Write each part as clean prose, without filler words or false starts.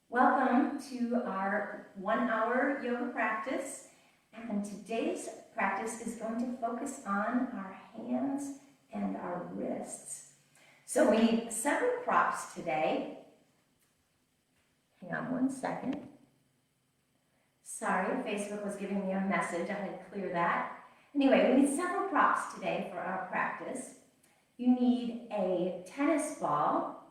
Welcome to our 1-hour yoga practice, and today's practice is going to focus on our hands and our wrists. So we need several props today. Hang on one second. Sorry, Facebook was giving me a message. I had to clear that. Anyway, we need several props today for our practice. You need a tennis ball,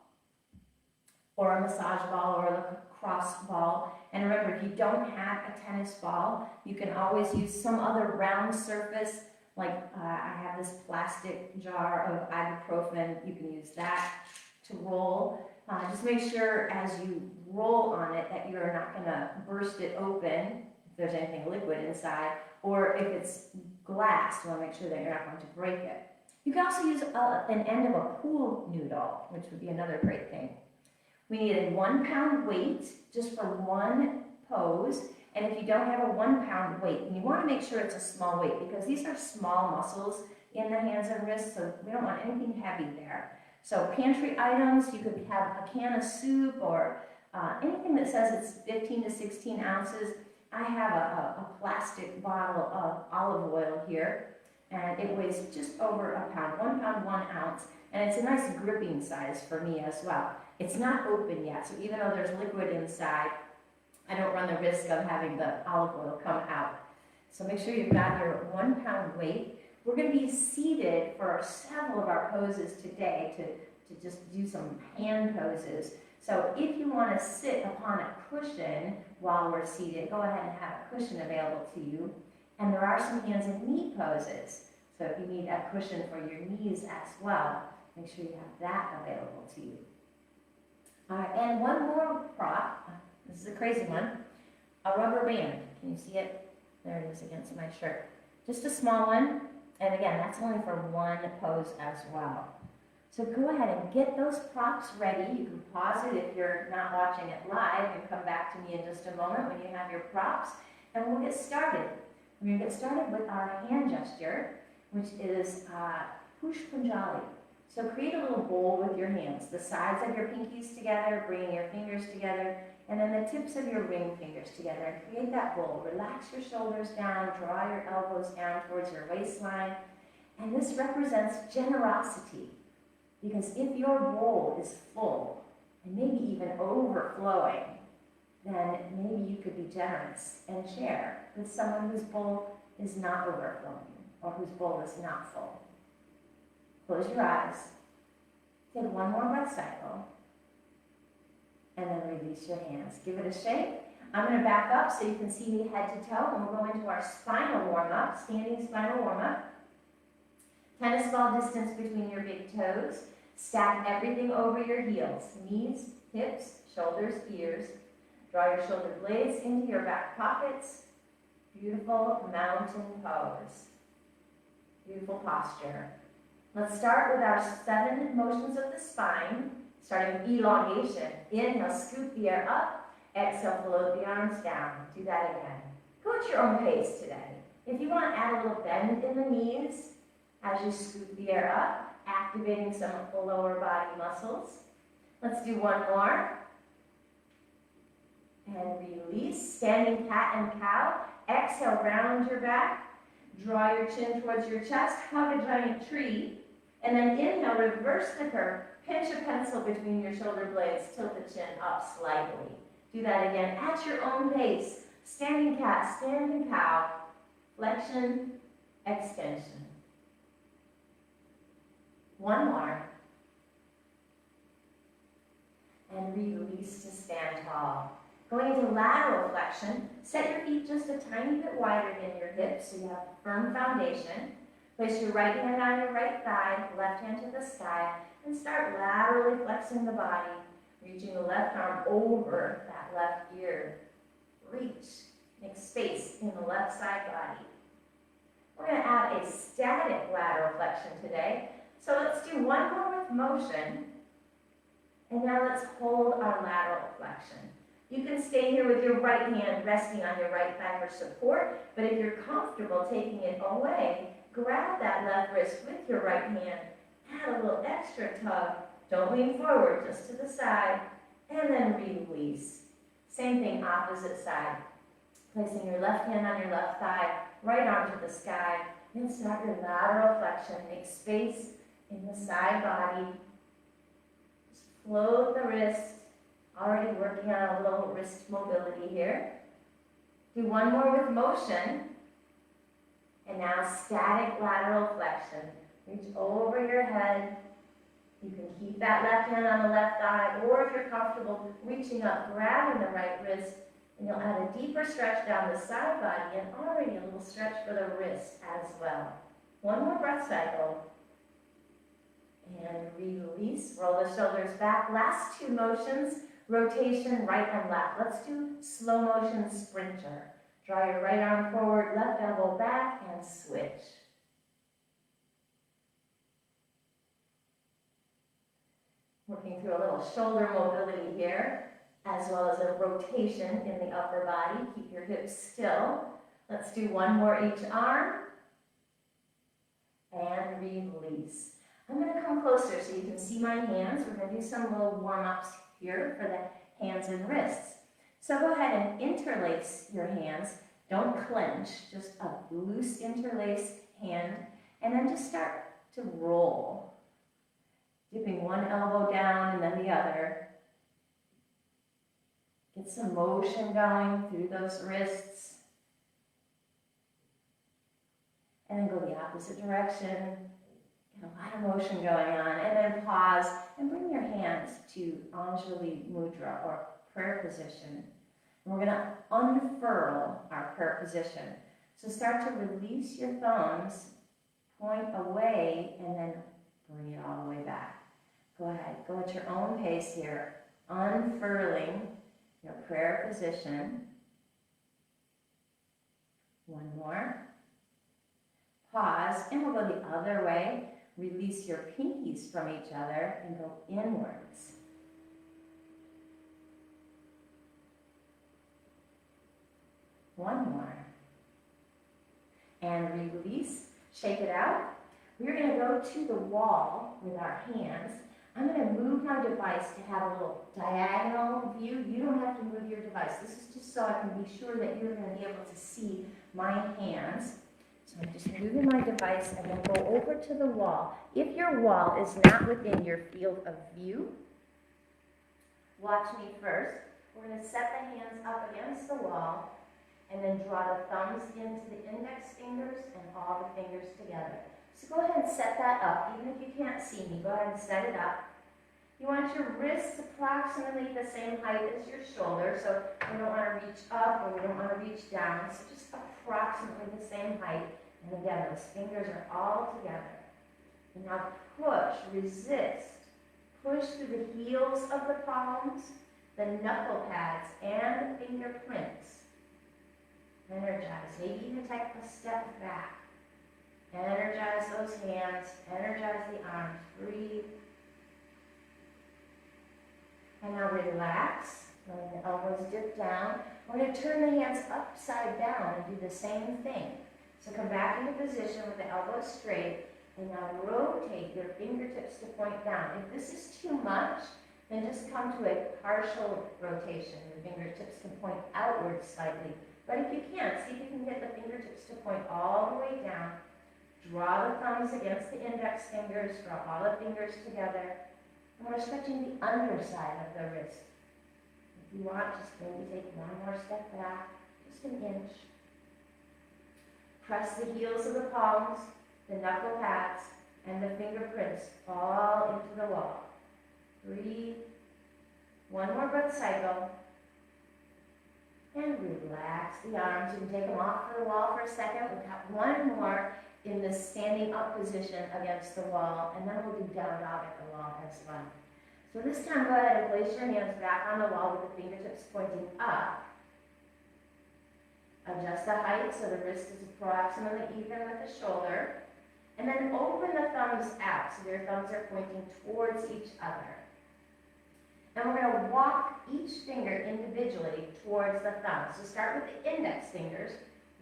or a massage ball, or a lacrosse ball. And remember, if you don't have a tennis ball, you can always use some other round surface, like I have this plastic jar of ibuprofen. You can use that to roll. Just make sure as you roll on it that you're not going to burst it open if there's anything liquid inside, or if it's glass, you want to make sure that you're not going to break it. You can also use an end of a pool noodle, which would be another great thing. We need a 1 pound weight just for one pose. And if you don't have a 1 pound weight, and you want to make sure it's a small weight because these are small muscles in the hands and wrists, so we don't want anything heavy there. So pantry items, you could have a can of soup or anything that says it's 15 to 16 ounces. I have a plastic bottle of olive oil here, and it weighs just over a pound, 1 pound, 1 ounce. And it's a nice gripping size for me as well. It's not open yet, so even though there's liquid inside, I don't run the risk of having the olive oil come out. So make sure you've got your 1 pound weight. We're going to be seated for several of our poses today to just do some hand poses. So if you want to sit upon a cushion while we're seated, go ahead and have a cushion available to you. And there are some hands and knee poses. So if you need a cushion for your knees as well, make sure you have that available to you. All right, and one more prop. This is a crazy one. A rubber band. Can you see it? There it is against my shirt. Just a small one. And again, that's only for one pose as well. So go ahead and get those props ready. You can pause it if you're not watching it live and come back to me in just a moment when you have your props. And we'll get started. We're going to get started with our hand gesture, which is Push Punjali. So create a little bowl with your hands, the sides of your pinkies together, bringing your fingers together, and then the tips of your ring fingers together. And create that bowl. Relax your shoulders down, draw your elbows down towards your waistline. And this represents generosity, because if your bowl is full, and maybe even overflowing, then maybe you could be generous and share with someone whose bowl is not overflowing, or whose bowl is not full. Close your eyes, take one more breath cycle, and then release your hands. Give it a shake. I'm going to back up so you can see me head to toe, and we'll go into our spinal warm-up, standing spinal warm-up. Tennis ball distance between your big toes. Stack everything over your heels, knees, hips, shoulders, ears. Draw your shoulder blades into your back pockets. Beautiful mountain pose. Beautiful posture. Let's start with our 7 motions of the spine, starting with elongation. Inhale, scoop the air up. Exhale, float the arms down. Do that again. Go at your own pace today. If you want to add a little bend in the knees as you scoop the air up, activating some of the lower body muscles. Let's do one more. And release. Standing cat and cow. Exhale, round your back. Draw your chin towards your chest. Hug a giant tree. And then inhale, reverse the curve. Pinch a pencil between your shoulder blades. Tilt the chin up slightly. Do that again at your own pace. Standing cat, standing cow. Flexion, extension. One more. And release to stand tall. Going into lateral flexion, set your feet just a tiny bit wider than your hips so you have a firm foundation. Place your right hand on your right thigh, left hand to the sky, and start laterally flexing the body, reaching the left arm over that left ear. Reach. Make space in the left side body. We're going to add a static lateral flexion today. So let's do one more with motion. And now let's hold our lateral flexion. You can stay here with your right hand resting on your right thigh for support, but if you're comfortable taking it away, grab that left wrist with your right hand, add a little extra tug. Don't lean forward, just to the side, and then release. Same thing, opposite side. Placing your left hand on your left thigh, right arm to the sky, and start your lateral flexion. Make space in the side body. Just float the wrist. Already working on a little wrist mobility here. Do one more with motion. And now static lateral flexion. Reach over your head. You can keep that left hand on the left thigh, or if you're comfortable, reaching up, grabbing the right wrist, and you'll add a deeper stretch down the side body and already a little stretch for the wrist as well. One more breath cycle. And release, roll the shoulders back. Last two motions, rotation right and left. Let's do slow motion sprinter. Draw your right arm forward, left elbow back, and switch. Working through a little shoulder mobility here, as well as a rotation in the upper body. Keep your hips still. Let's do one more each arm. And release. I'm going to come closer so you can see my hands. We're going to do some little warm-ups here for the hands and wrists. So go ahead and interlace your hands. Don't clench, just a loose interlaced hand. And then just start to roll. Dipping one elbow down and then the other. Get some motion going through those wrists. And then go the opposite direction. Get a lot of motion going on. And then pause and bring your hands to Anjali Mudra, or prayer position. And we're going to unfurl our prayer position. So start to release your thumbs, point away, and then bring it all the way back. Go ahead, go at your own pace here, unfurling your prayer position. One more. Pause, and we'll go the other way. Release your pinkies from each other and go inwards. One more. And release, shake it out. We're going to go to the wall with our hands. I'm going to move my device to have a little diagonal view. You don't have to move your device. This is just so I can be sure that you're going to be able to see my hands. So I'm just moving my device and then go over to the wall. If your wall is not within your field of view, watch me first. We're going to set the hands up against the wall and then draw the thumbs into the index fingers and all the fingers together. So go ahead and set that up. Even if you can't see me, go ahead and set it up. You want your wrists approximately the same height as your shoulder, so we don't want to reach up or we don't want to reach down, so just approximately the same height. And again, those fingers are all together. And now push, resist. Push through the heels of the palms, the knuckle pads, and the fingerprints. Energize. Maybe even take a step back. Energize those hands. Energize the arms. Breathe. And now relax. Letting the elbows dip down. We're going to turn the hands upside down and do the same thing. So come back into position with the elbows straight. And now rotate your fingertips to point down. If this is too much, then just come to a partial rotation. The fingertips can point outward slightly. But if you can't, see if you can get the fingertips to point all the way down. Draw the thumbs against the index fingers. Draw all the fingers together. And we're stretching the underside of the wrist. If you want, just maybe take one more step back, just an inch. Press the heels of the palms, the knuckle pads, and the fingerprints all into the wall. Breathe. One more breath cycle. And relax the arms. You can take them off the wall for a second. We've got one more in the standing up position against the wall, and then we'll do down dog at the wall as well. So this time, go ahead and place your hands back on the wall with the fingertips pointing up. Adjust the height so the wrist is approximately even with the shoulder. And then open the thumbs out so your thumbs are pointing towards each other. And we're going to walk each finger individually towards the thumb. So start with the index fingers.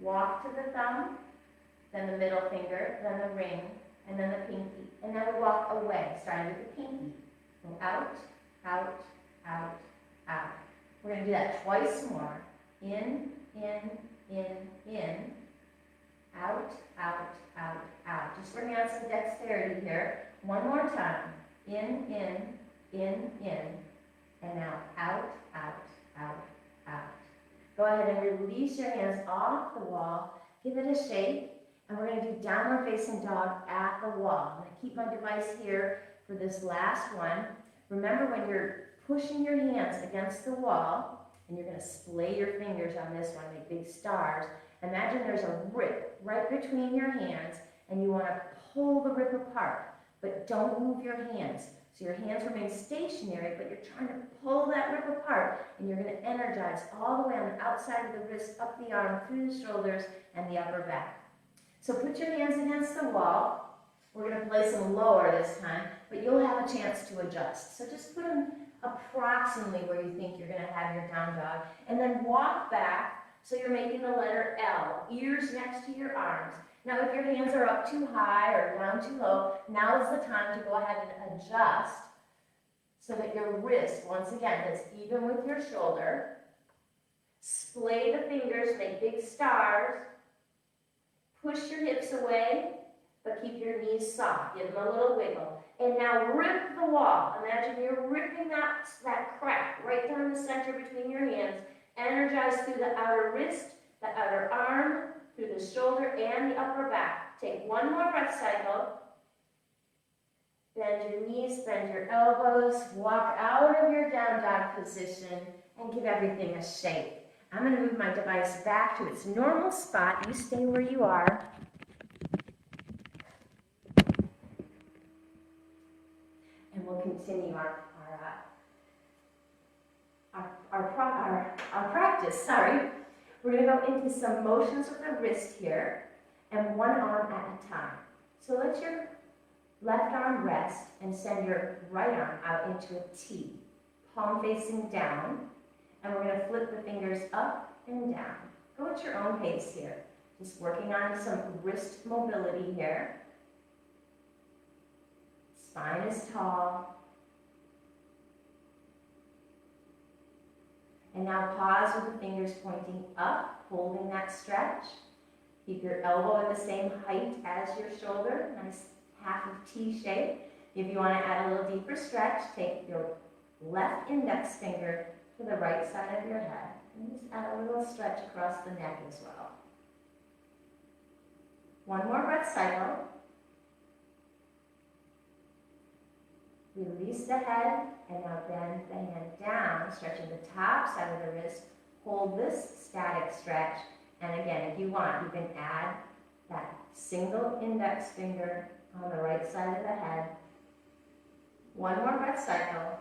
Walk to the thumb, then the middle finger, then the ring, and then the pinky. And then we walk away, starting with the pinky. Go out, out, out, out. We're going to do that twice more. In, in, out, out, out, out. Just working on some dexterity here. One more time. In, and now out, out, out, out. Go ahead and release your hands off the wall. Give it a shake. And we're going to do downward facing dog at the wall. I'm going to keep my device here for this last one. Remember, when you're pushing your hands against the wall, and you're going to splay your fingers on this one, make big stars. Imagine there's a rip right between your hands, and you want to pull the rip apart, but don't move your hands. So your hands remain stationary, but you're trying to pull that rip apart, and you're going to energize all the way on the outside of the wrist, up the arm, through the shoulders, and the upper back. So put your hands against the wall. We're going to place them lower this time, but you'll have a chance to adjust. So just put them approximately where you think you're going to have your down dog, and then walk back so you're making the letter L, ears next to your arms. Now if your hands are up too high or down too low, now is the time to go ahead and adjust so that your wrist, once again, is even with your shoulder. Splay the fingers, make big stars. Push your hips away, but keep your knees soft. Give them a little wiggle. And now rip the wall. Imagine you're ripping that crack right down the center between your hands. Energize through the outer wrist, the outer arm, through the shoulder and the upper back. Take one more breath cycle. Bend your knees, bend your elbows, walk out of your down dog position, and give everything a shake. I'm going to move my device back to its normal spot. You stay where you are. And we'll continue our practice. We're going to go into some motions with the wrist here, and one arm at a time. So let your left arm rest and send your right arm out into a T, palm facing down. And we're going to flip the fingers up and down. Go at your own pace here. Just working on some wrist mobility here. Spine is tall. And now pause with the fingers pointing up, holding that stretch. Keep your elbow at the same height as your shoulder. Nice half of T shape. If you want to add a little deeper stretch, take your left index finger to the right side of your head. And just add a little stretch across the neck as well. One more breath cycle. Release the head, and now bend the hand down, stretching the top side of the wrist. Hold this static stretch. And again, if you want, you can add that single index finger on the right side of the head. One more breath cycle.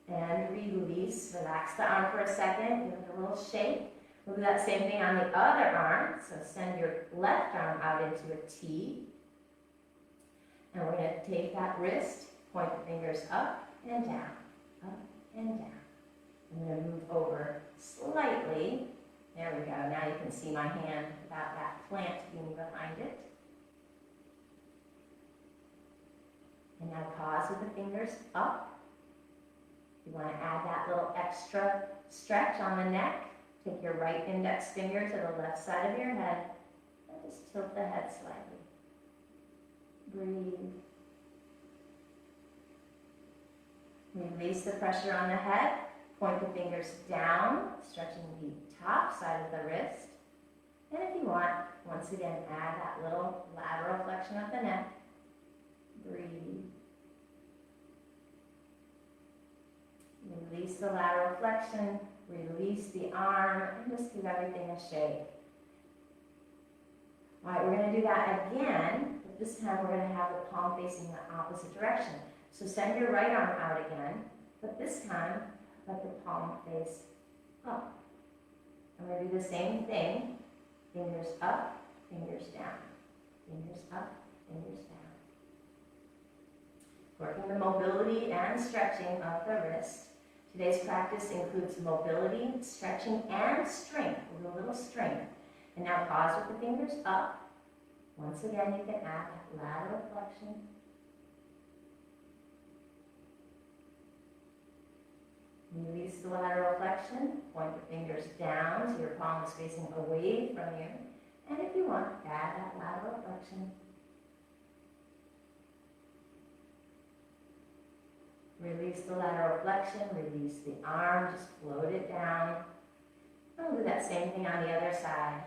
And release. Relax the arm for a second. Give it a little shake. We'll do that same thing on the other arm. So send your left arm out into a T. And we're going to take that wrist, point the fingers up and down, up and down. I'm going to move over slightly. There we go. Now you can see my hand without that plant being behind it. And now pause with the fingers up. You want to add that little extra stretch on the neck. Take your right index finger to the left side of your head and just tilt the head slightly. Breathe. Release the pressure on the head. Point the fingers down, stretching the top side of the wrist. And if you want, once again, add that little lateral flexion of the neck. Breathe. Release the lateral flexion, release the arm, and just give everything a shake. All right, we're going to do that again, but this time we're going to have the palm facing the opposite direction. So send your right arm out again, but this time let the palm face up. I'm going to do the same thing. Fingers up, fingers down. Fingers up, fingers down. Working the mobility and stretching of the wrist. Today's practice includes mobility, stretching, and strength. A little strength. And now pause with the fingers up. Once again, you can add that lateral flexion. Release the lateral flexion. Point the fingers down so your palm is facing away from you. And if you want, add that lateral flexion. Release the lateral flexion, release the arm, just float it down. And we'll do that same thing on the other side.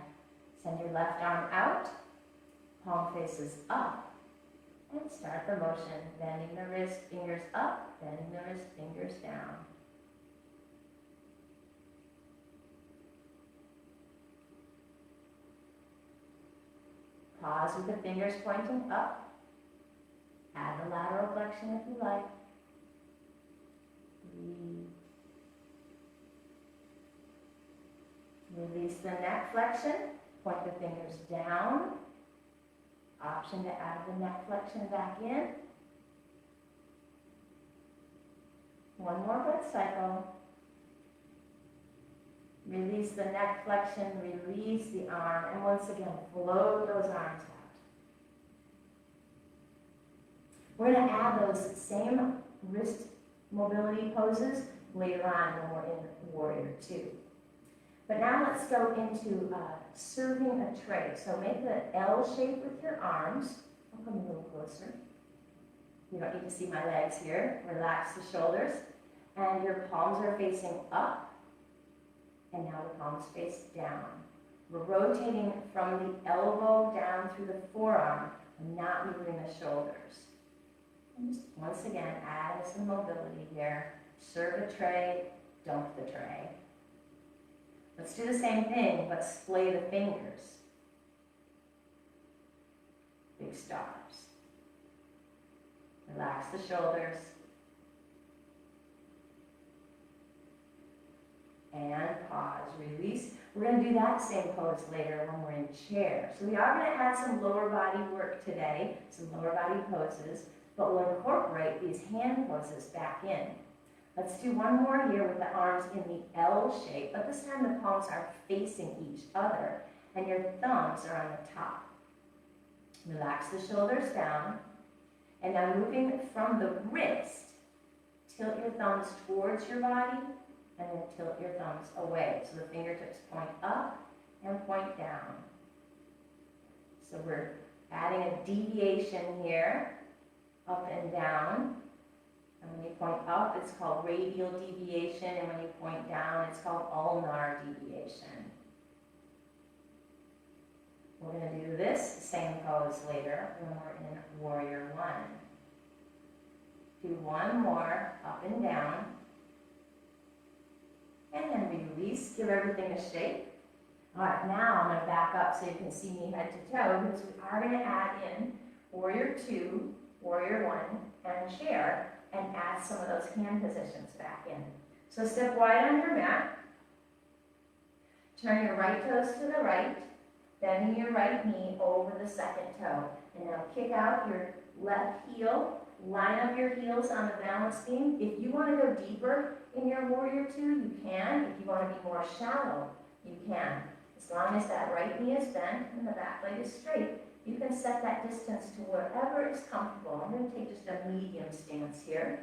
Send your left arm out, palm faces up, and start the motion. Bending the wrist, fingers up, bending the wrist, fingers down. Pause with the fingers pointing up. Add the lateral flexion if you like. Breathe. Release the neck flexion. Point the fingers down. Option to add the neck flexion back in. One more breath cycle. Release the neck flexion, release the arm, and once again, float those arms out. We're going to add those same wrist mobility poses later on when we're in Warrior 2. But now let's go into serving a tray. So make the L shape with your arms. I'll come a little closer. You don't need to see my legs here. Relax the shoulders. And your palms are facing up. And now the palms face down. We're rotating from the elbow down through the forearm and not moving the shoulders. And just once again, add some mobility here. Serve a tray, dump the tray. Let's do the same thing, but splay the fingers. Big stars. Relax the shoulders. And pause, release. We're going to do that same pose later when we're in chair. So we are going to add some lower body work today, some lower body poses, but we'll incorporate these hand poses back in. Let's do one more here with the arms in the L shape, but this time the palms are facing each other and your thumbs are on the top. Relax the shoulders down, and now moving from the wrist, tilt your thumbs towards your body and then tilt your thumbs away. So the fingertips point up and point down. So we're adding a deviation here, up and down. And when you point up, it's called radial deviation, and when you point down, it's called ulnar deviation. We're going to do this same pose later when we're in Warrior 1. Do one more, up and down. And then release, give everything a shake. All right, now I'm going to back up so you can see me head to toe, because we are going to add in Warrior 2, Warrior 1, and chair, and add some of those hand positions back in. So step wide on your mat. Turn your right toes to the right, bending your right knee over the second toe. And now kick out your left heel, line up your heels on the balance beam. If you want to go deeper in your Warrior 2, you can. If you want to be more shallow, you can. As long as that right knee is bent and the back leg is straight, you can set that distance to wherever is comfortable. I'm going to take just a medium stance here.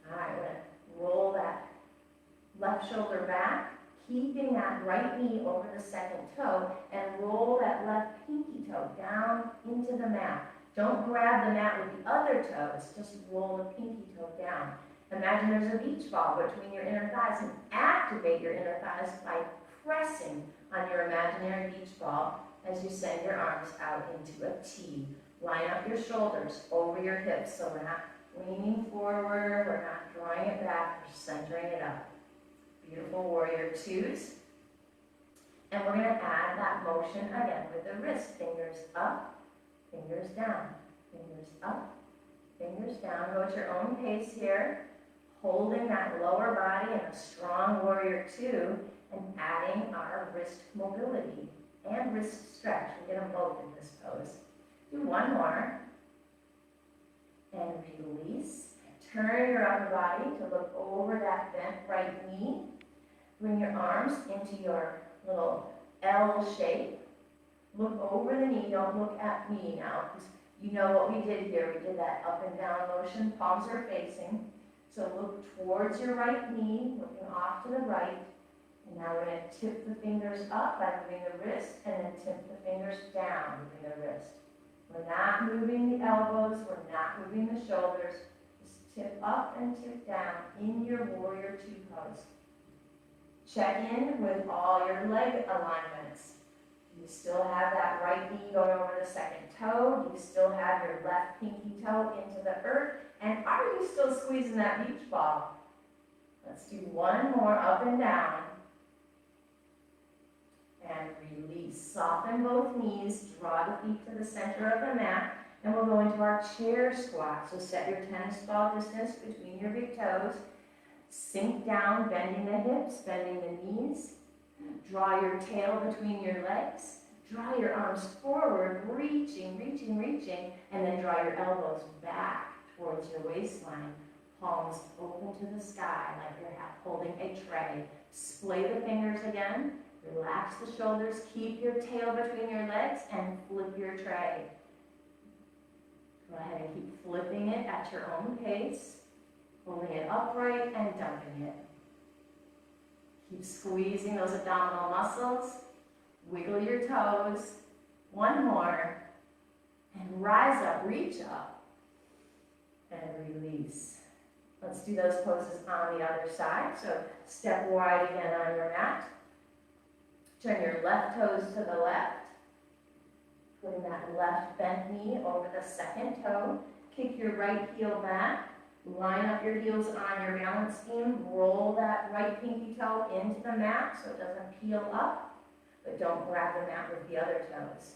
All right, we're going to roll that left shoulder back, keeping that right knee over the second toe, and roll that left pinky toe down into the mat. Don't grab the mat with the other toes, just roll the pinky toe down. Imagine there's a beach ball between your inner thighs, and activate your inner thighs by pressing on your imaginary beach ball as you send your arms out into a T. Line up your shoulders over your hips, so we're not leaning forward, we're not drawing it back, we're centering it up. Beautiful Warrior 2s. And we're going to add that motion again with the wrist. Fingers up, fingers down, fingers up, fingers down. Go at your own pace here, holding that lower body in a strong Warrior 2 and adding our wrist mobility and wrist stretch. We get them both in this pose. Do one more. And release. Turn your upper body to look over that bent right knee. Bring your arms into your little L shape. Look over the knee. Don't look at me now, because you know what we did here. We did that up and down motion. Palms are facing. So look towards your right knee, looking off to the right. And now we're going to tip the fingers up by moving the wrist, and then tip the fingers down, moving the wrist. We're not moving the elbows, we're not moving the shoulders. Just tip up and tip down in your warrior two pose. Check in with all your leg alignments. You still have that right knee going over the second toe. You still have your left pinky toe into the earth. And are you still squeezing that beach ball? Let's do one more up and down. And release. Soften both knees. Draw the feet to the center of the mat. And we'll go into our chair squat. So set your tennis ball distance between your big toes. Sink down, bending the hips, bending the knees. Draw your tail between your legs. Draw your arms forward, reaching, reaching, reaching. And then draw your elbows back towards your waistline. Palms open to the sky like you're holding a tray. Splay the fingers again. Relax the shoulders. Keep your tail between your legs and flip your tray. Go ahead and keep flipping it at your own pace. Holding it upright and dumping it. Keep squeezing those abdominal muscles. Wiggle your toes. One more. And rise up, reach up. And release. Let's do those poses on the other side. So step wide again on your mat. Turn your left toes to the left. Putting that left bent knee over the second toe. Kick your right heel back. Line up your heels on your balance beam. Roll that right pinky toe into the mat so it doesn't peel up. But don't grab the mat with the other toes.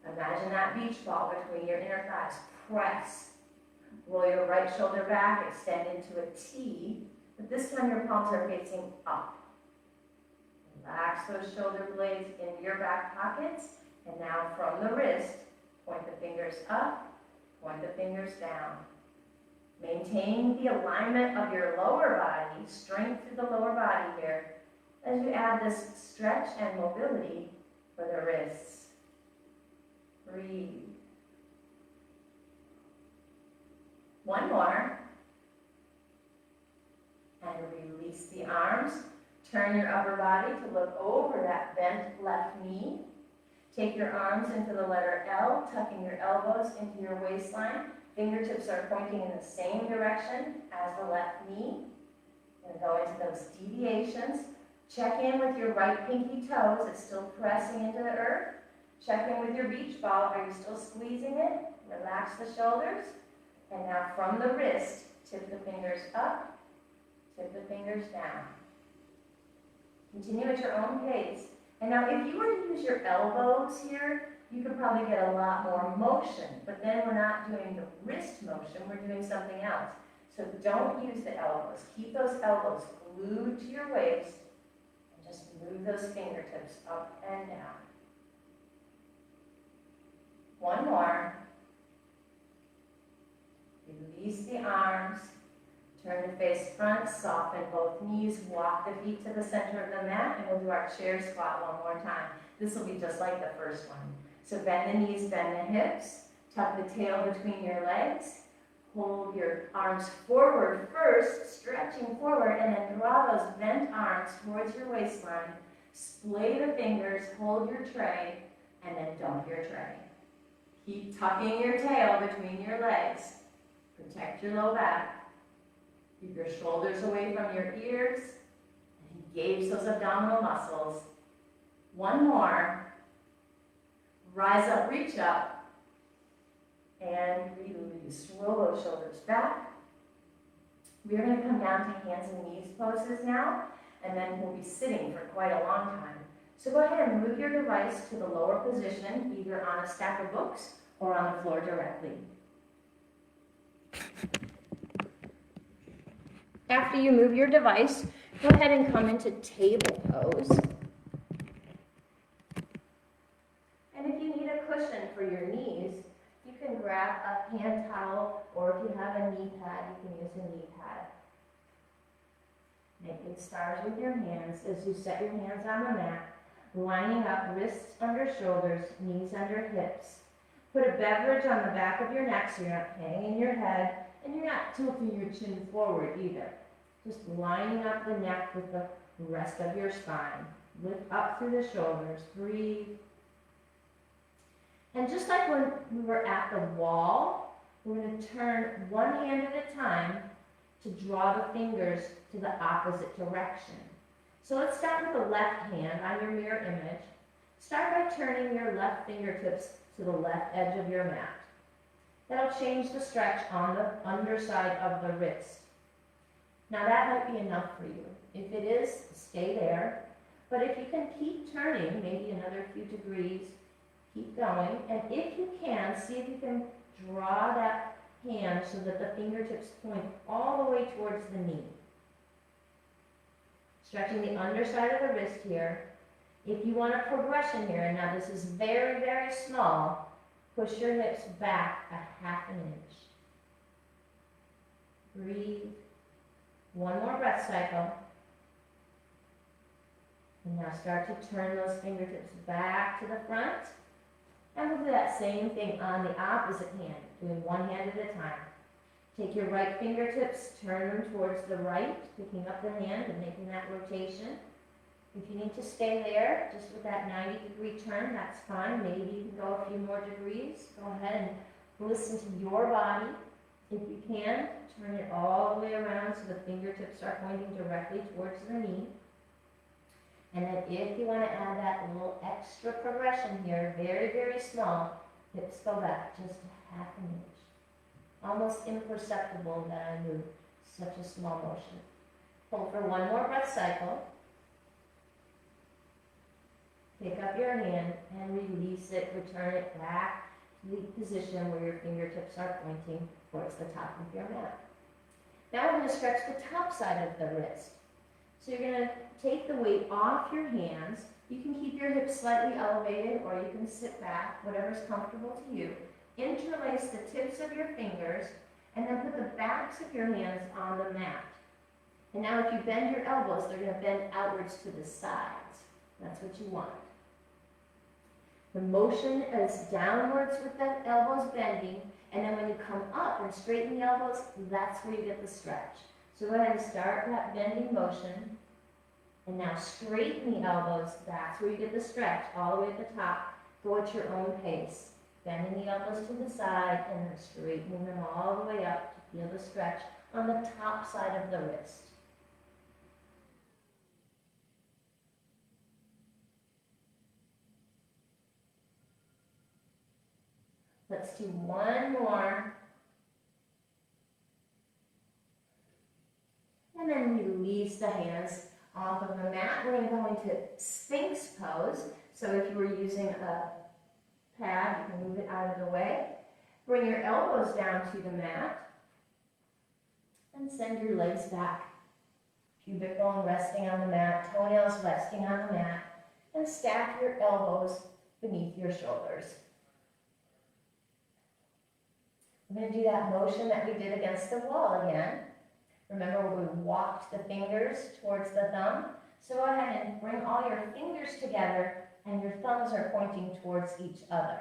Imagine that beach ball between your inner thighs. Press. Roll your right shoulder back. Extend into a T. But this time your palms are facing up. Relax those shoulder blades into your back pockets. And now from the wrist, point the fingers up, point the fingers down. Maintain the alignment of your lower body, strength through the lower body here, as you add this stretch and mobility for the wrists. Breathe. One more. And release the arms. Turn your upper body to look over that bent left knee. Take your arms into the letter L, tucking your elbows into your waistline. Fingertips are pointing in the same direction as the left knee. And go into those deviations. Check in with your right pinky toes. It's still pressing into the earth. Check in with your beach ball. Are you still squeezing it? Relax the shoulders. And now from the wrist, tip the fingers up, tip the fingers down. Continue at your own pace. And now if you were to use your elbows here, you could probably get a lot more motion. But then we're not doing the wrist motion, we're doing something else. So don't use the elbows. Keep those elbows glued to your waist and just move those fingertips up and down. One more. Release the arms. Turn to face front, soften both knees, walk the feet to the center of the mat, and we'll do our chair squat one more time. This will be just like the first one. So bend the knees, bend the hips, tuck the tail between your legs, hold your arms forward first, stretching forward, and then draw those bent arms towards your waistline. Splay the fingers, hold your tray, and then dump your tray. Keep tucking your tail between your legs. Protect your low back. Keep your shoulders away from your ears. And engage those abdominal muscles. One more. Rise up, reach up. And release. Roll those shoulders back. We're going to come down to hands and knees poses now. And then we'll be sitting for quite a long time. So go ahead and move your device to the lower position, either on a stack of books or on the floor directly. After you move your device, go ahead and come into table pose. And if you need a cushion for your knees, you can grab a hand towel, or if you have a knee pad, you can use a knee pad. Make big stars with your hands as you set your hands on the mat, lining up wrists under shoulders, knees under hips. Put a beverage on the back of your neck so you're not hanging your head, And you're not tilting your chin forward either. Just lining up the neck with the rest of your spine. Lift up through the shoulders, breathe. And just like when we were at the wall, we're going to turn one hand at a time to draw the fingers to the opposite direction. So let's start with the left hand on your mirror image. Start by turning your left fingertips to the left edge of your mat. That'll change the stretch on the underside of the wrist. Now that might be enough for you. If it is, stay there. But if you can keep turning, maybe another few degrees, keep going. And if you can, see if you can draw that hand so that the fingertips point all the way towards the knee. Stretching the underside of the wrist here. If you want a progression here, and now this is very, very small, push your hips back a half an inch. Breathe. One more breath cycle. And now start to turn those fingertips back to the front. And we'll do that same thing on the opposite hand, doing one hand at a time. Take your right fingertips, turn them towards the right, picking up the hand and making that rotation. If you need to stay there, just with that 90-degree turn, that's fine. Maybe you can go a few more degrees. Go ahead and listen to your body. If you can, turn it all the way around so the fingertips are pointing directly towards the knee. And then if you want to add that little extra progression here, very, very small, hips go back just a half an inch. Almost imperceptible that I moved such a small motion. Hold for one more breath cycle. Pick up your hand and release it, return it back to the position where your fingertips are pointing towards the top of your mat. Now we're going to stretch the top side of the wrist. So you're going to take the weight off your hands. You can keep your hips slightly elevated or you can sit back, whatever's comfortable to you. Interlace the tips of your fingers and then put the backs of your hands on the mat. And now if you bend your elbows, they're going to bend outwards to the sides. That's what you want. The motion is downwards with the elbows bending, and then when you come up and straighten the elbows, that's where you get the stretch. So go ahead and start that bending motion, and now straighten the elbows, that's where you get the stretch, all the way at the top. Go at your own pace. Bending the elbows to the side, and then straightening them all the way up to feel the stretch on the top side of the wrist. Let's do one more. And then release the hands off of the mat. We're going to go into Sphinx pose. So if you were using a pad, you can move it out of the way. Bring your elbows down to the mat. And send your legs back. Pubic bone resting on the mat, toenails resting on the mat. And stack your elbows beneath your shoulders. We're going to do that motion that we did against the wall again. Remember we walked the fingers towards the thumb. So go ahead and bring all your fingers together and your thumbs are pointing towards each other.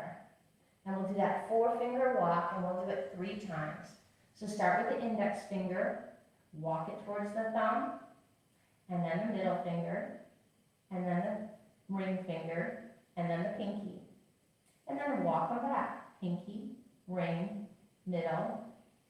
And we'll do that 4-finger walk and we'll do it 3 times. So start with the index finger, walk it towards the thumb, and then the middle finger, and then the ring finger, and then the pinky. And then walk them back, pinky, ring, middle,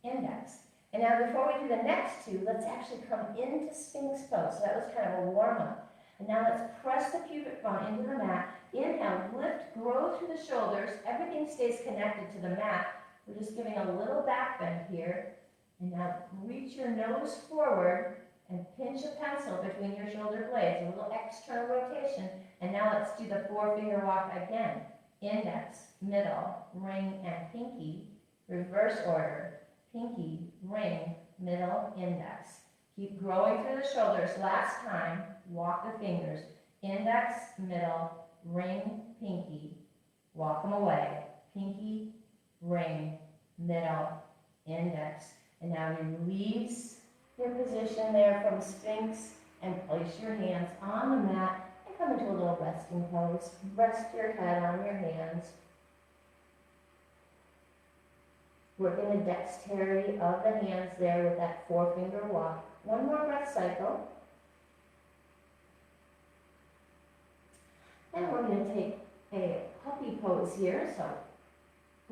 index. And now before we do the next 2, let's actually come into Sphinx pose. So that was kind of a warm-up. And now let's press the pubic bone into the mat. Inhale, lift, grow through the shoulders. Everything stays connected to the mat. We're just giving a little back bend here. And now reach your nose forward and pinch a pencil between your shoulder blades. A little external rotation. And now let's do the 4-finger walk again. Index, middle, ring, and pinky. Reverse order. Pinky, ring, middle, index. Keep growing through the shoulders. Last time, walk the fingers. Index, middle, ring, pinky. Walk them away. Pinky, ring, middle, index. And now release your position there from Sphinx and place your hands on the mat and come into a little resting pose. Rest your head on your hands. Working the dexterity of the hands there with that four-finger walk. One more breath cycle. And we're going to take a puppy pose here. So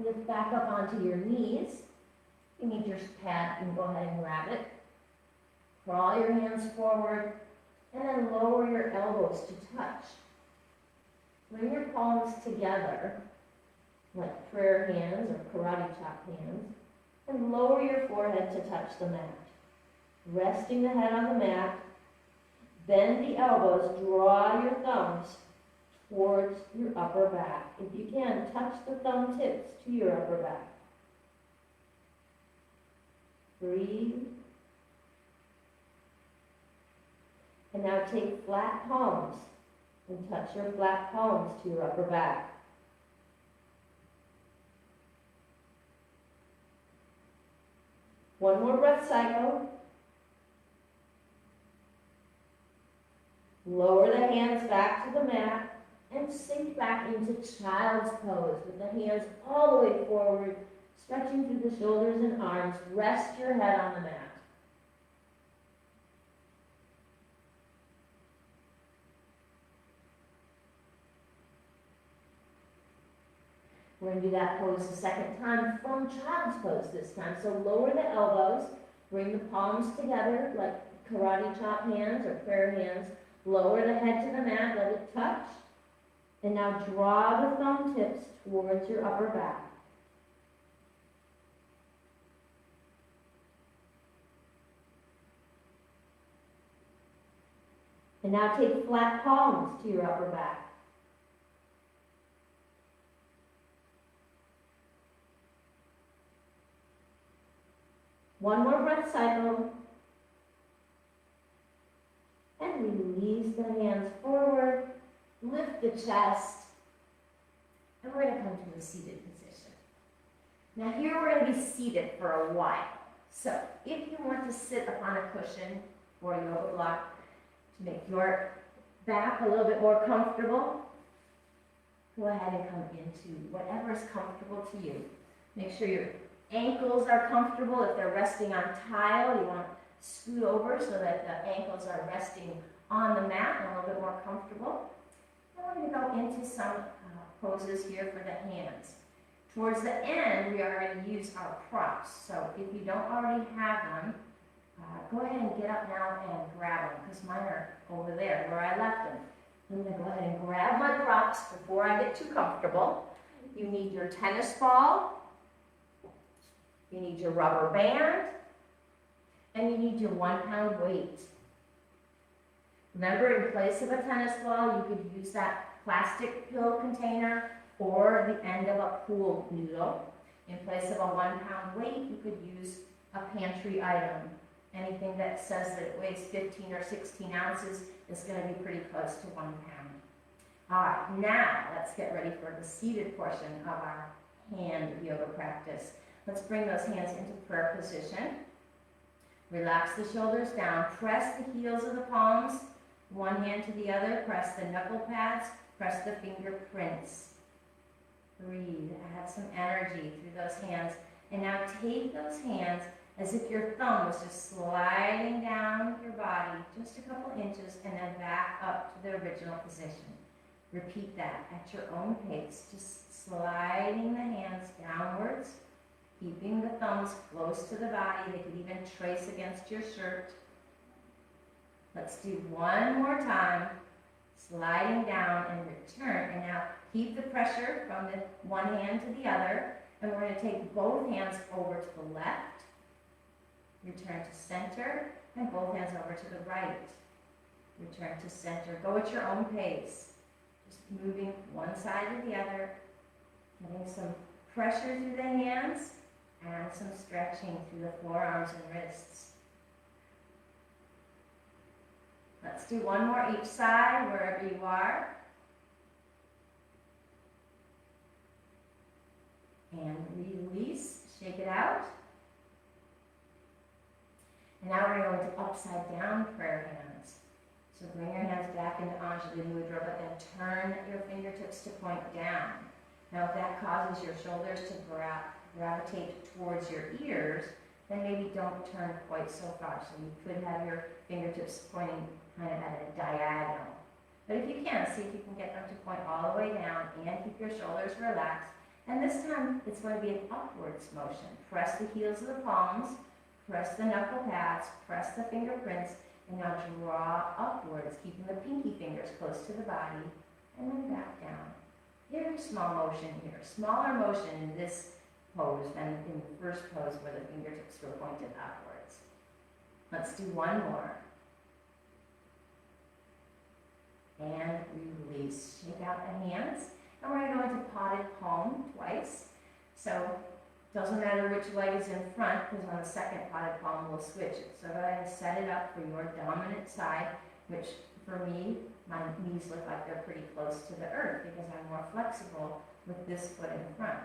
lift back up onto your knees. You need your pad, you can go ahead and grab it. Crawl your hands forward, and then lower your elbows to touch. Bring your palms together, like prayer hands or karate chop hands, and lower your forehead to touch the mat. Resting the head on the mat, bend the elbows, draw your thumbs towards your upper back. If you can, touch the thumb tips to your upper back. Breathe. And now take flat palms and touch your flat palms to your upper back. One more breath cycle. Lower the hands back to the mat and sink back into child's pose with the hands all the way forward, stretching through the shoulders and arms. Rest your head on the mat. We're going to do that pose a second time from child's pose this time. So lower the elbows, bring the palms together like karate chop hands or prayer hands. Lower the head to the mat, let it touch. And now draw the thumb tips towards your upper back. And now take flat palms to your upper back. One more breath cycle. And release the hands forward. Lift the chest. And we're going to come to a seated position. Now here we're going to be seated for a while. So if you want to sit upon a cushion or a yoga block to make your back a little bit more comfortable, go ahead and come into whatever is comfortable to you. Make sure your ankles are comfortable. If they're resting on tile, you want to scoot over so that the ankles are resting on the mat and a little bit more comfortable. And we're going to go into some poses here for the hands. Towards the end, we are going to use our props. So if you don't already have them, go ahead and get up now and grab them, because mine are over there where I left them. I'm going to go ahead and grab my props before I get too comfortable. You need your tennis ball. You need your rubber band, and you need your 1 pound weight. Remember, in place of a tennis ball, you could use that plastic pill container or the end of a pool noodle. In place of a 1 pound weight, you could use a pantry item. Anything that says that it weighs 15 or 16 ounces is going to be pretty close to 1 pound. All right, now let's get ready for the seated portion of our hand yoga practice. Let's bring those hands into prayer position. Relax the shoulders down. Press the heels of the palms, one hand to the other. Press the knuckle pads. Press the fingerprints. Breathe. Add some energy through those hands. And now take those hands as if your thumb was just sliding down your body just a couple inches and then back up to the original position. Repeat that at your own pace, just sliding the hands downwards, keeping the thumbs close to the body. They could even trace against your shirt. Let's do one more time. Sliding down and return. And now keep the pressure from the one hand to the other. And we're going to take both hands over to the left. Return to center. And both hands over to the right. Return to center. Go at your own pace. Just moving one side to the other. Getting some pressure through the hands. And some stretching through the forearms and wrists. Let's do one more each side, wherever you are. And release, shake it out. And now we're going to upside down prayer hands. So bring your hands back into Anjali Mudra, but then turn your fingertips to point down. Now if that causes your shoulders to gravitate towards your ears, then maybe don't turn quite so far. So you could have your fingertips pointing kind of at a diagonal. But if you can, see if you can get them to point all the way down and keep your shoulders relaxed. And this time, it's going to be an upwards motion. Press the heels of the palms, press the knuckle pads, press the fingerprints, and now draw upwards, keeping the pinky fingers close to the body, and then back down. Very small motion here. Smaller motion in this pose than in the first pose where the fingertips were pointed upwards. Let's do one more. And release. Shake out the hands. And we're going to go into potted palm twice. So doesn't matter which leg is in front, because on the second potted palm we'll switch it. So go ahead and set it up for your dominant side, which for me, my knees look like they're pretty close to the earth because I'm more flexible with this foot in front.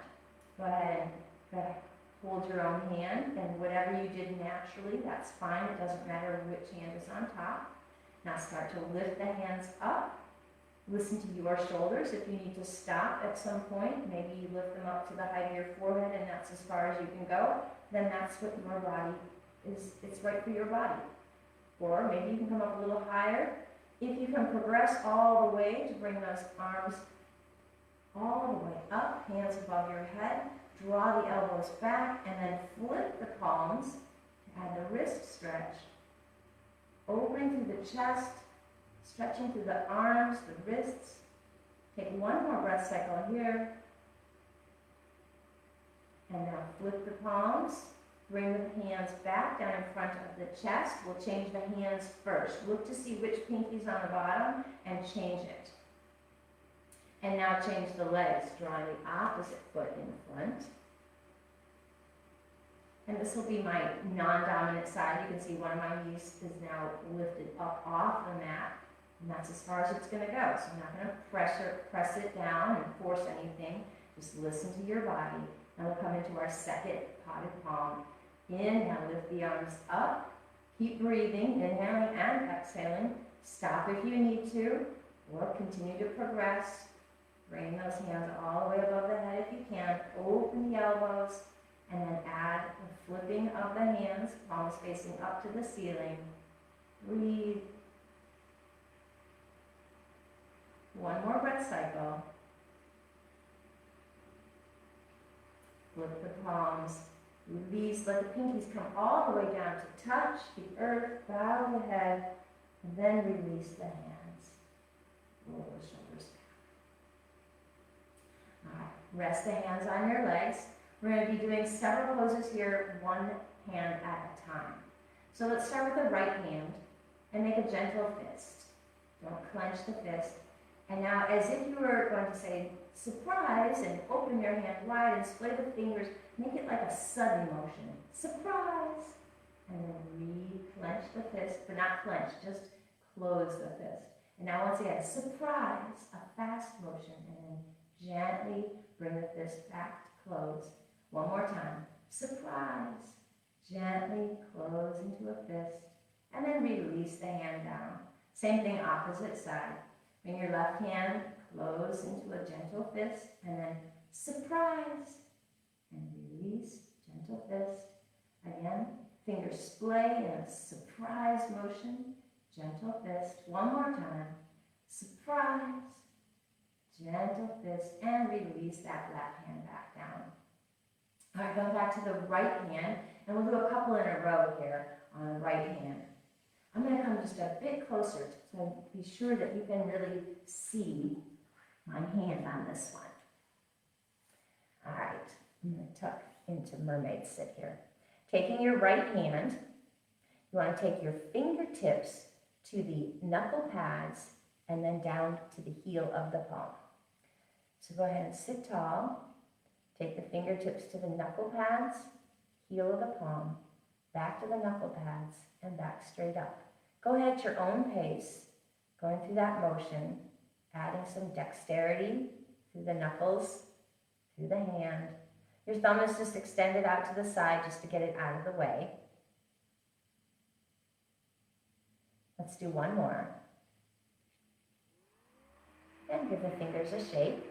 Go ahead and hold your own hand, and whatever you did naturally, that's fine. It doesn't matter which hand is on top. Now start to lift the hands up. Listen to your shoulders. If you need to stop at some point, maybe you lift them up to the height of your forehead and that's as far as you can go, then that's what your body is, it's right for your body. Or maybe you can come up a little higher. If you can progress all the way to bring those arms all the way up, hands above your head, draw the elbows back, and then flip the palms to add the wrist stretch. Opening through the chest, stretching through the arms, the wrists. Take one more breath cycle here. And now flip the palms. Bring the hands back down in front of the chest. We'll change the hands first. Look to see which pinky's on the bottom and change it. And now change the legs, drawing the opposite foot in front. And this will be my non-dominant side. You can see one of my knees is now lifted up off the mat. And that's as far as it's going to go. So I'm not going to press it down and force anything. Just listen to your body. And we'll come into our second potted palm. Inhale, lift the arms up. Keep breathing, inhaling and exhaling. Stop if you need to, or continue to progress. Bring those hands all the way above the head if you can. Open the elbows, and then add the flipping of the hands, palms facing up to the ceiling. Breathe. One more breath cycle. Flip the palms. Release. Let the pinkies come all the way down to touch the earth. Bow the head. And then release the hands. Roll the shoulders back. All right. Rest the hands on your legs. We're going to be doing several poses here, one hand at a time. So let's start with the right hand and make a gentle fist. Don't clench the fist. And now, as if you were going to say surprise, and open your hand wide and splay the fingers, make it like a sudden motion. Surprise! And then re-clench the fist, but not clench, just close the fist. And now once again, surprise, a fast motion, and then gently bring the fist back to close. One more time, surprise, gently close into a fist, and then release the hand down. Same thing, opposite side. Bring your left hand close into a gentle fist, and then surprise, and release, gentle fist. Again, fingers splay in a surprise motion, gentle fist. One more time, surprise, gentle fist, and release that left hand back down. All right, going back to the right hand, and we'll do a couple in a row here on the right hand. I'm going to come just a bit closer so be sure that you can really see my hand on this one. All right, I'm going to tuck into mermaid sit here. Taking your right hand, you want to take your fingertips to the knuckle pads and then down to the heel of the palm. So go ahead and sit tall. Take the fingertips to the knuckle pads, heel of the palm, back to the knuckle pads, and back straight up. Go ahead at your own pace, going through that motion, adding some dexterity through the knuckles, through the hand. Your thumb is just extended out to the side just to get it out of the way. Let's do one more. And give the fingers a shake.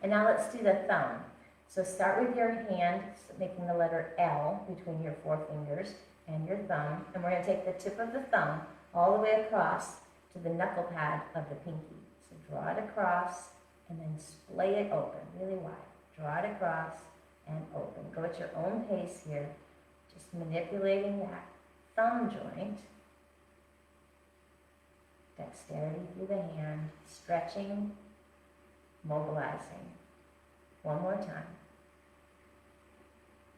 And now let's do the thumb. So start with your hand, making the letter L between your forefingers and your thumb. And we're going to take the tip of the thumb all the way across to the knuckle pad of the pinky. So draw it across and then splay it open really wide. Draw it across and open. Go at your own pace here, just manipulating that thumb joint. Dexterity through the hand, stretching, mobilizing. One more time.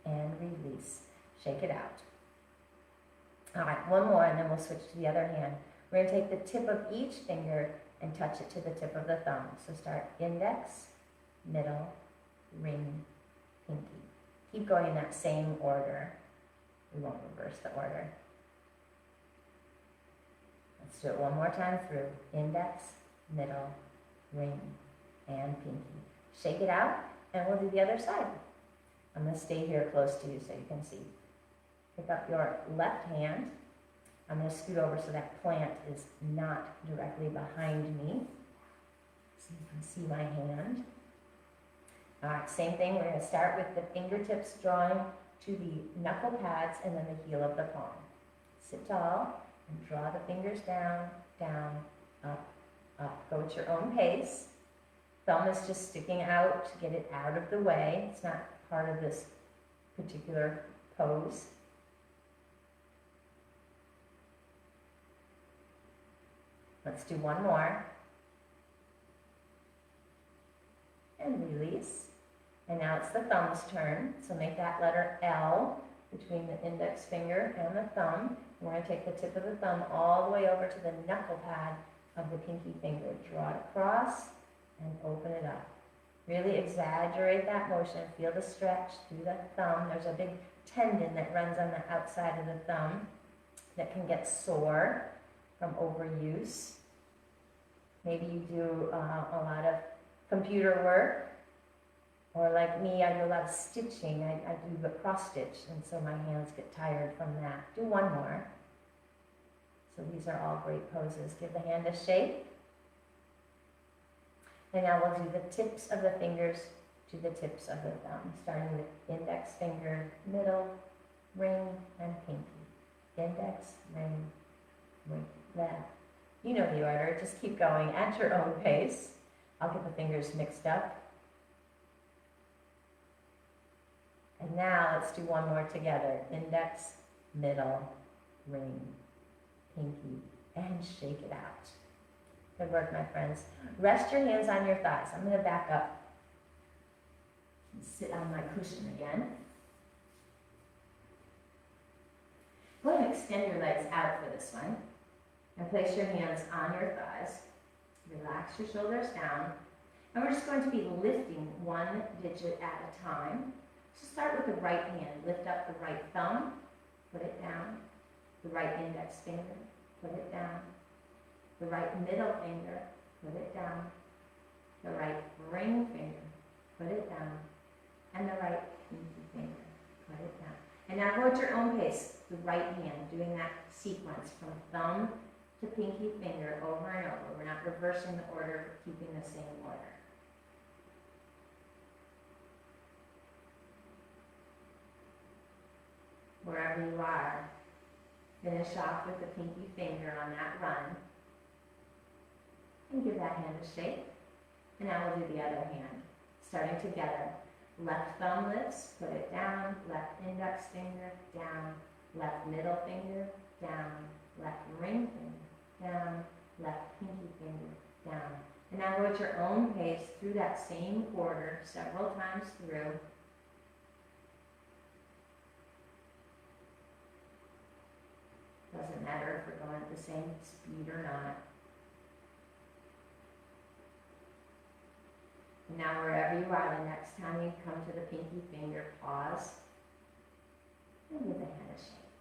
And release. Shake it out. All right, one more and then we'll switch to the other hand. We're going to take the tip of each finger and touch it to the tip of the thumb. So start index, middle, ring, pinky. Keep going in that same order. We won't reverse the order. Let's do it one more time through. Index, middle, ring, and pinky. Shake it out, and we'll do the other side. I'm going to stay here close to you so you can see. Pick up your left hand. I'm going to scoot over so that plant is not directly behind me. So you can see my hand. All right, same thing. We're going to start with the fingertips drawing to the knuckle pads and then the heel of the palm. Sit tall and draw the fingers down, down, up, up. Go at your own pace. Thumb is just sticking out to get it out of the way. It's not part of this particular pose. Let's do one more. And release. And now it's the thumb's turn. So make that letter L between the index finger and the thumb. And we're going to take the tip of the thumb all the way over to the knuckle pad of the pinky finger. Draw it across and open it up. Really exaggerate that motion. Feel the stretch through the thumb. There's a big tendon that runs on the outside of the thumb that can get sore from overuse. Maybe you do a lot of computer work, or like me, I do a lot of stitching. I do the cross stitch, and so my hands get tired from that. Do one more. So these are all great poses. Give the hand a shake. And now we'll do the tips of the fingers to the tips of the thumb, starting with index finger, middle, ring, and pinky. Index, ring, left. You know the order. Just keep going at your own pace. I'll get the fingers mixed up. And now let's do one more together. Index, middle, ring, pinky, and shake it out. Good work, my friends. Rest your hands on your thighs. I'm going to back up and sit on my cushion again. Go ahead and extend your legs out for this one. And place your hands on your thighs. Relax your shoulders down. And we're just going to be lifting one digit at a time. So start with the right hand. Lift up the right thumb. Put it down. The right index finger. Put it down. The right middle finger, put it down. The right ring finger, put it down. And the right pinky finger, put it down. And now go at your own pace, the right hand, doing that sequence from thumb to pinky finger over and over. We're not reversing the order, we're keeping the same order. Wherever you are, finish off with the pinky finger on that run. And give that hand a shake. And now we'll do the other hand. Starting together. Left thumb lifts, put it down. Left index finger, down. Left middle finger, down. Left ring finger, down. Left pinky finger, down. And now go at your own pace through that same order several times through. Doesn't matter if we're going at the same speed or not. Now wherever you are, the next time you come to the pinky finger, pause and give the hand a shake.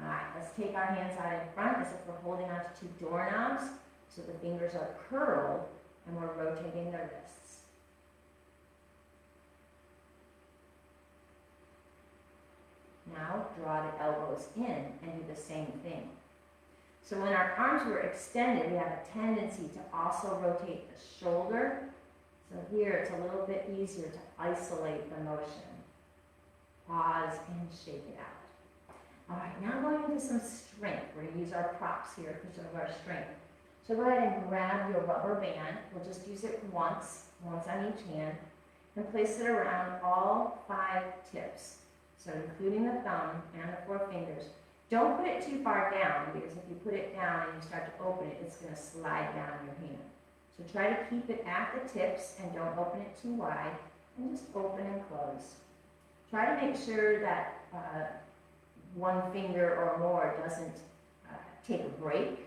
All right, let's take our hands out in front as if we're holding on to two doorknobs. So the fingers are curled and we're rotating the wrists. Now draw the elbows in and do the same thing. So when our arms were extended, we have a tendency to also rotate the shoulder. So here it's a little bit easier to isolate the motion. Pause and shake it out. All right, now going into some strength. We're going to use our props here for some of our strength. So go ahead and grab your rubber band. We'll just use it once on each hand, and place it around all 5 tips. So including the thumb and the 4 fingers. Don't put it too far down, because if you put it down and you start to open it, it's going to slide down your hand. So try to keep it at the tips and don't open it too wide, and just open and close. Try to make sure that one finger or more doesn't take a break.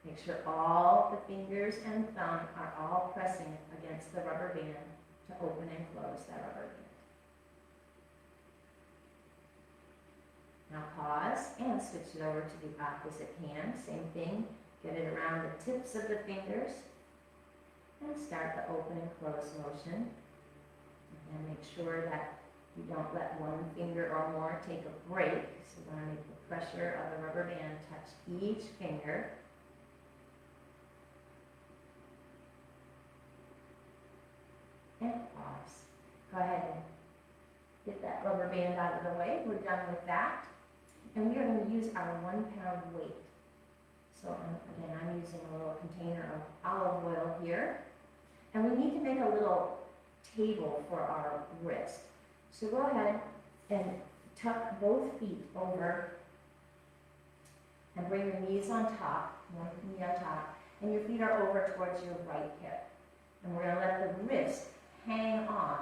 Make sure all the fingers and thumb are all pressing against the rubber band to open and close that rubber band. Now pause and switch it over to the opposite hand. Same thing, get it around the tips of the fingers and start the open and close motion. And make sure that you don't let one finger or more take a break. So you want to make the pressure of the rubber band touch each finger. And pause. Go ahead and get that rubber band out of the way. We're done with that. And we are going to use our 1 pound weight. So again, I'm using a little container of olive oil here. And we need to make a little table for our wrist. So go ahead and tuck both feet over and bring your knees on top, one knee on top, and your feet are over towards your right hip. And we're going to let the wrist hang on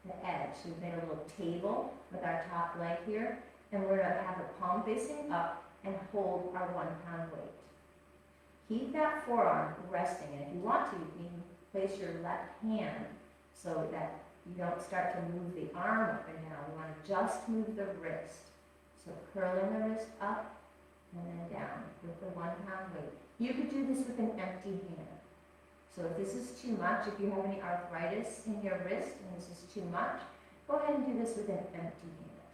the edge. So we've made a little table with our top leg here, and we're going to have the palm facing up and hold our 1 pound weight. Keep that forearm resting, and if you want to, you can place your left hand so that you don't start to move the arm up and down. You want to just move the wrist. So curling the wrist up and then down with the 1 pound weight. You could do this with an empty hand. So if this is too much, if you have any arthritis in your wrist and this is too much, go ahead and do this with an empty hand.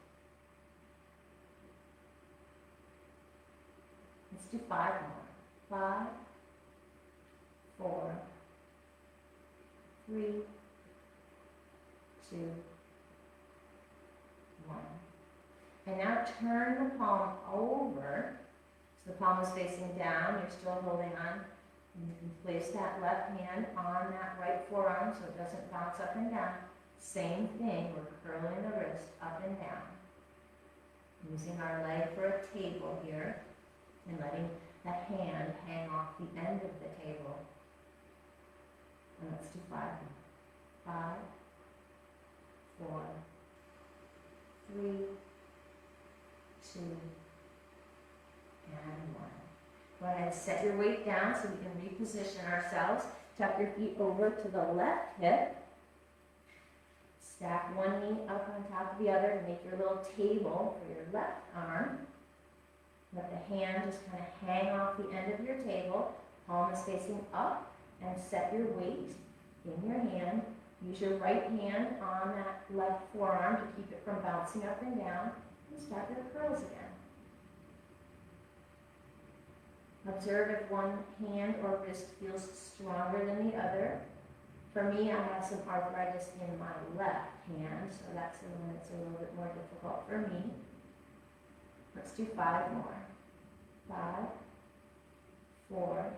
Let's do 5 more. 5, 4, 3, 2, 1. And now turn the palm over. So the palm is facing down, you're still holding on. And you can place that left hand on that right forearm so it doesn't bounce up and down. Same thing, we're curling the wrist up and down. Using our leg for a table here and letting the hand hang off the end of the table. And let's do 5 more. 5, 4, 3, 2, and 1. Go ahead and set your weight down so we can reposition ourselves. Tuck your feet over to the left hip. Stack one knee up on top of the other and make your little table for your left arm. Let the hand just kind of hang off the end of your table. Palm is facing up, and set your weight in your hand. Use your right hand on that left forearm to keep it from bouncing up and down. And start your curls again. Observe if one hand or wrist feels stronger than the other. For me, I have some arthritis in my left hand, so that's the one that's a little bit more difficult for me. Let's do 5 more. 5, 4,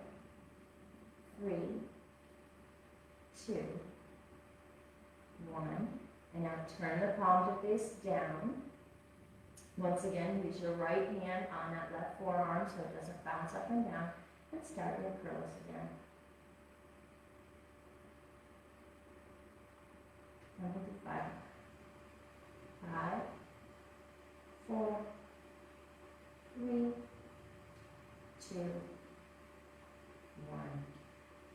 3, 2, 1. And now turn the palm to face down. Once again, use your right hand on that left forearm so it doesn't bounce up and down. And start your curls again. And we'll do 5. 5, 4, 3, 2, 1.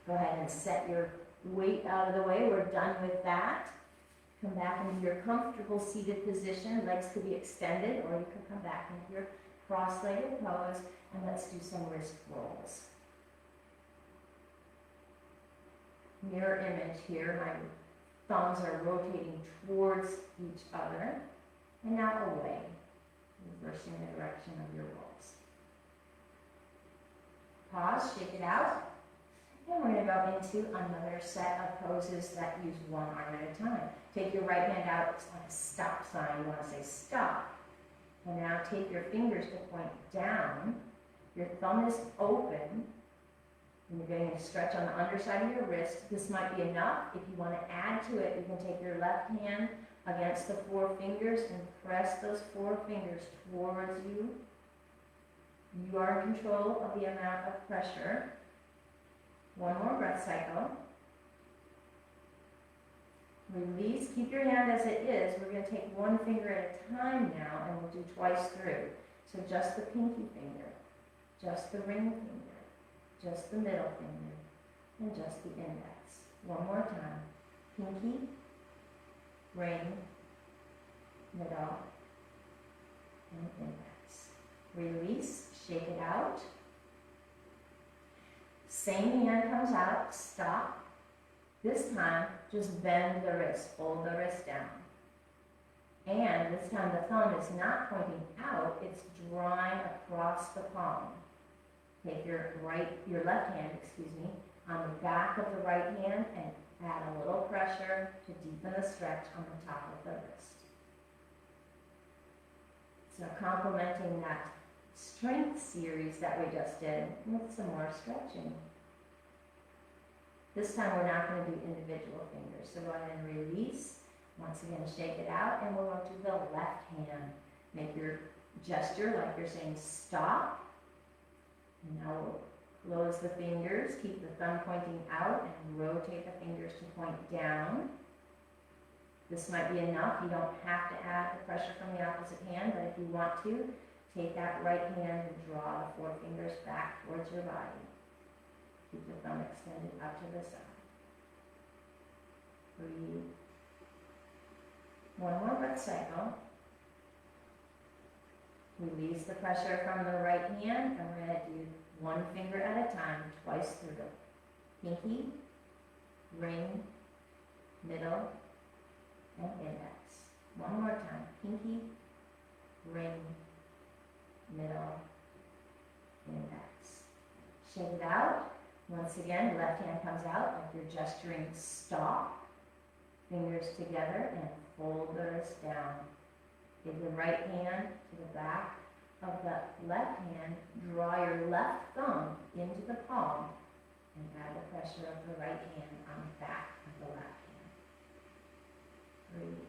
Go ahead and set your weight out of the way. We're done with that. Come back into your comfortable seated position. Legs could be extended, or you can come back into your cross-legged pose, and let's do some wrist rolls. Mirror image here. My thumbs are rotating towards each other, and now away, reversing the direction of your rolls. Pause, shake it out, And we're going to go into another set of poses that use one arm at a time. Take your right hand out, it's like a stop sign. You want to say stop. And now take your fingers to point down. Your thumb is open. And you're getting a stretch on the underside of your wrist. This might be enough. If you want to add to it, you can take your left hand against the four fingers and press those four fingers towards you. You are in control of the amount of pressure. One more breath cycle. Release. Keep your hand as it is. We're going to take one finger at a time now, and we'll do twice through. So just the pinky finger, just the ring finger, just the middle finger, and just the index. One more time. Pinky, ring, middle, and index. Release. Shake it out. Same hand comes out. Stop. This time, just bend the wrist. Fold the wrist down. And this time the thumb is not pointing out, it's drawing across the palm. Take your left hand, on the back of the right hand and add a little pressure to deepen the stretch on the top of the wrist. So complementing that strength series that we just did with some more stretching. This time we're not going to do individual fingers, so go ahead and release. Once again, shake it out, and we'll go to the left hand. Make your gesture like you're saying stop. And now we'll close the fingers, keep the thumb pointing out, and rotate the fingers to point down. This might be enough. You don't have to add the pressure from the opposite hand, but if you want to, take that right hand and draw the four fingers back towards your body. Keep the thumb extended out to the side. Breathe. One more breath cycle. Release the pressure from the right hand, and we're going to do one finger at a time, twice through. Pinky, ring, middle, and index. One more time. Pinky, ring, middle, index. Shake it out. Once again, left hand comes out like you're gesturing stop. Fingers together and fold the wrist down. Give the right hand to the back of the left hand. Draw your left thumb into the palm and add the pressure of the right hand on the back of the left hand. Breathe.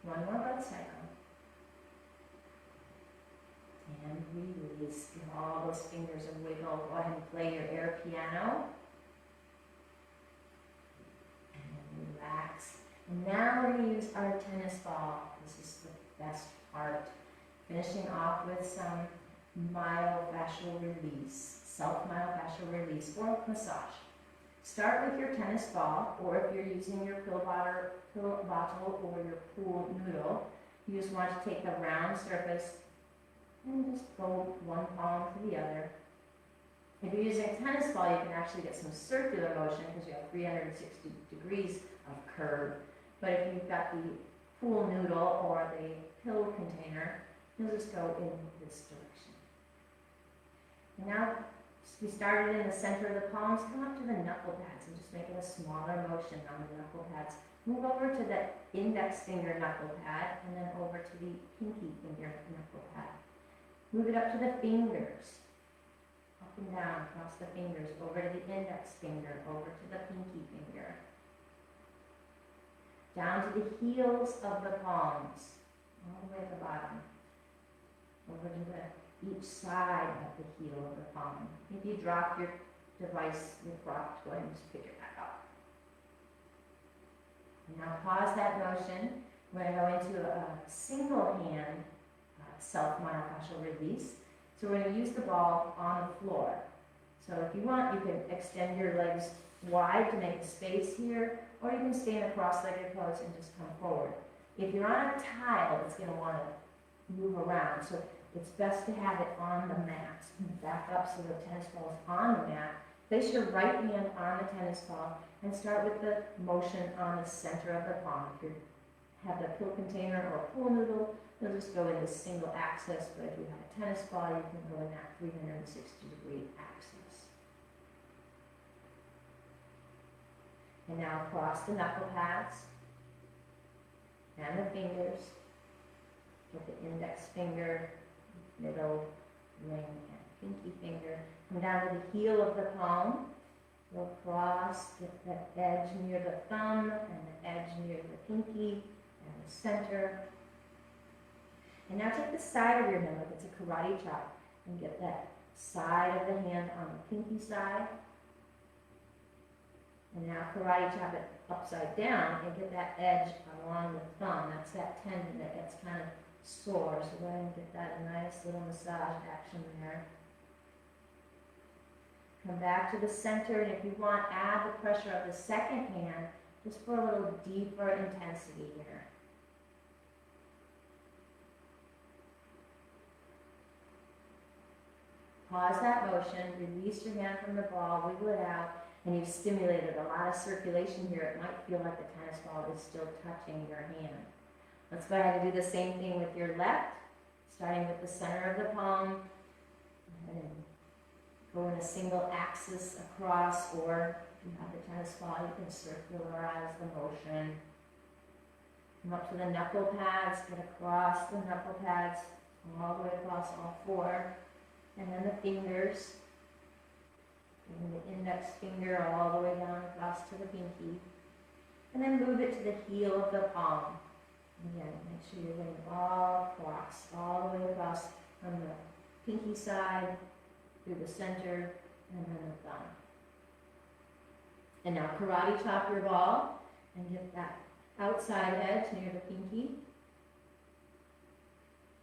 One more breath cycle. And release. Give all those fingers a wiggle. Go ahead and play your air piano. And relax. And now we're going to use our tennis ball. This is the best part. Finishing off with some myofascial release. Self-myofascial release or massage. Start with your tennis ball, or if you're using your pill bottle or your pool noodle, you just want to take the round surface and just fold one palm to the other. If you're using a tennis ball, you can actually get some circular motion because you have 360 degrees of curve. But if you've got the pool noodle or the pill container, you'll just go in this direction. And now, we started in the center of the palms. Come up to the knuckle pads and just make it a smaller motion on the knuckle pads. Move over to the index finger knuckle pad and then over to the pinky finger knuckle pad. Move it up to the fingers, up and down across the fingers, over to the index finger, over to the pinky finger. Down to the heels of the palms, all the way at the bottom. Over to each side of the heel of the palm. If you drop your device, your prop, go ahead and just pick it back up. Now pause that motion. We're going to go into a single hand self-myofascial release. So we're going to use the ball on the floor. So if you want, you can extend your legs wide to make a space here, or you can stay in a cross-legged pose and just come forward. If you're on a tile, it's going to want to move around. So it's best to have it on the mat. Back up so the tennis ball is on the mat. Place your right hand on the tennis ball and start with the motion on the center of the palm. If you have the pill container or a pool noodle, you'll just go in this single axis, but if you have a tennis ball, you can go in that 360-degree axis. And now cross the knuckle pads and the fingers. Get the index finger, middle, ring, and pinky finger. Come down to the heel of the palm. Go across, get that edge near the thumb and the edge near the pinky and the center. And now take the side of your hand like it's a karate chop and get that side of the hand on the pinky side. And now karate chop it upside down and get that edge along the thumb. That's that tendon that gets kind of sore. So go ahead and get that a nice little massage action there. Come back to the center, and if you want, add the pressure of the second hand just for a little deeper intensity here. Pause that motion, release your hand from the ball, wiggle it out, and you've stimulated a lot of circulation here. It might feel like the tennis ball is still touching your hand. Let's go ahead and do the same thing with your left, starting with the center of the palm, and go in a single axis across, or if you have the tennis ball, you can circularize the motion. Come up to the knuckle pads, get across the knuckle pads, all the way across all four. And then the fingers, and the index finger all the way down across to the pinky. And then move it to the heel of the palm. Again, make sure you're going all across, all the way across from the pinky side, through the center, and then the thumb. And now karate chop your ball, and get that outside edge near the pinky.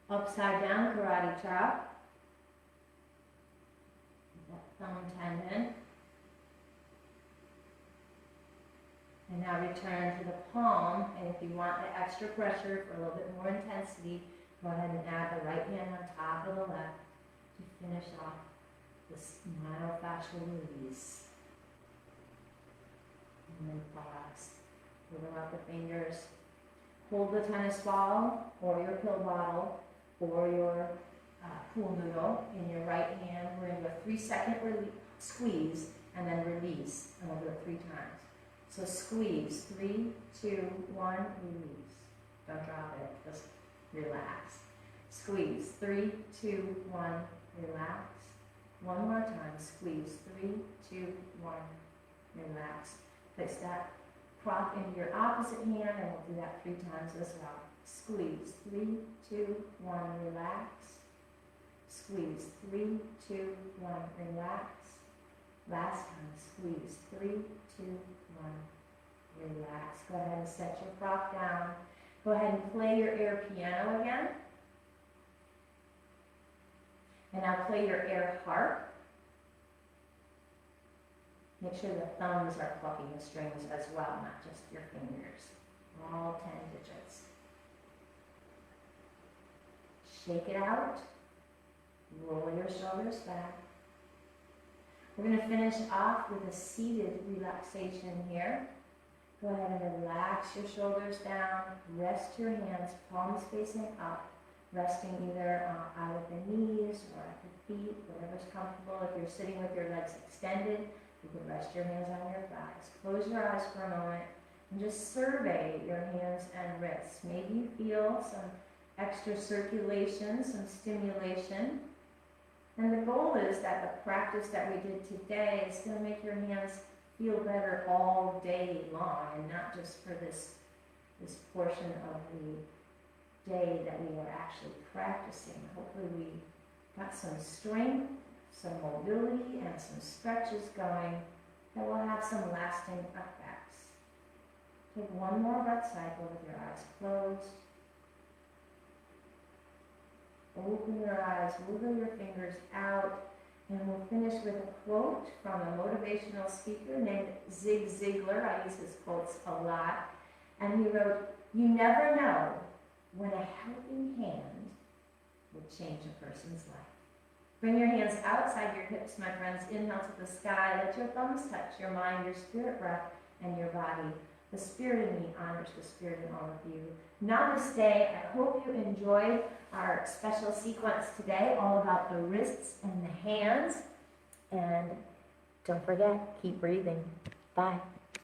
Upside down karate chop. Thumb tendon. And now return to the palm, and if you want the extra pressure for a little bit more intensity, go ahead and add the right hand on top of the left to finish off this myofascial release. And then pause. Wiggle out the fingers. Hold the tennis ball or your pill bottle or your pool noodle in your right hand. We're going to do a 3-second squeeze and then release. And we'll do it 3 times. So squeeze, 3, 2, 1, release. Don't drop it, just relax. Squeeze, 3, 2, 1, relax. One more time, squeeze, 3, 2, 1, relax. Place that prop into your opposite hand, and we'll do that 3 times as well. Squeeze, 3, 2, 1, relax. Squeeze, 3, 2, 1, relax. Last time, squeeze, 3, 2, 1, relax. Go ahead and set your prop down. Go ahead and play your air piano again. And now play your air harp. Make sure the thumbs are plucking the strings as well, not just your fingers. All 10 digits. Shake it out. Roll your shoulders back. We're going to finish off with a seated relaxation here. Go ahead and relax your shoulders down. Rest your hands, palms facing up. Resting either out at the knees or at the feet, whatever's comfortable. If you're sitting with your legs extended, you can rest your hands on your thighs. Close your eyes for a moment and just survey your hands and wrists. Maybe you feel some extra circulation, some stimulation. And the goal is that the practice that we did today is going to make your hands feel better all day long, and not just for this portion of the day that we were actually practicing. Hopefully we got some strength, some mobility, and some stretches going that will have some lasting effects. Take one more breath cycle with your eyes closed. Open your eyes, wiggle your fingers out, and we'll finish with a quote from a motivational speaker named Zig Ziglar. I use his quotes a lot. And he wrote, "You never know when a helping hand will change a person's life." Bring your hands outside your hips, my friends. Inhale to the sky. Let your thumbs touch your mind, your spirit breath, and your body. The spirit in me honors the spirit in all of you. Namaste. I hope you enjoyed our special sequence today, all about the wrists and the hands. And don't forget, keep breathing. Bye.